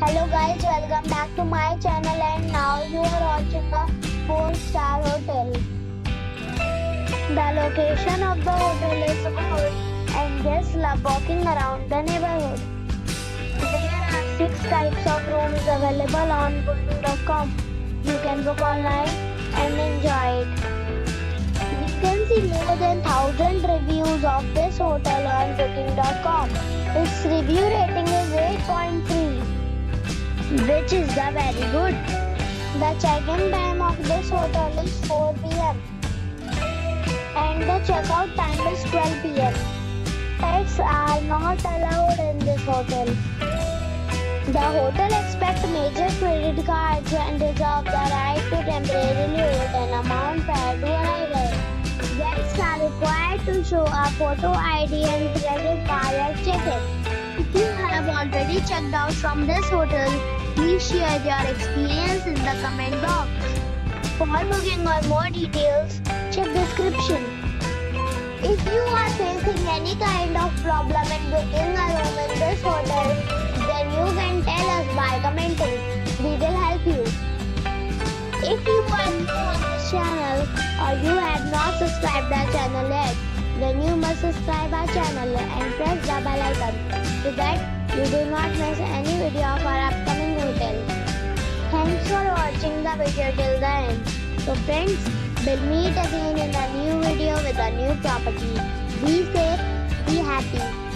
Hello guys, welcome back to my channel and now you are watching a 4-star hotel. The location of the hotel is good and guests love walking around the neighborhood. There are 6 types of rooms available on booking.com. You can book online and enjoy it. You can see more than 1000 reviews of this hotel on booking.com. Its review rating is 8.3. which is the very good. The check-in time of this hotel is 4 p.m. and the check-out time is 12 p.m. Pets are not allowed in this hotel. The hotel accepts major credit cards and reserves the right to temporarily hold an amount prior to arrival. Guests are required to show a photo ID and credit card at check-in. If you have already checked out from this hotel, please share your experience in the comment box. For booking or more details, check description. If you are facing any kind of problem in booking a room in this hotel, then you can tell us by commenting. We will help you. If you are new on this channel or you have not subscribed our channel yet, then you must subscribe our channel and press the bell icon so that you do not miss any video of our upcoming hotel. Thanks for watching the video till the end. So friends, we'll meet again in a new video with a new property. Be safe, be happy.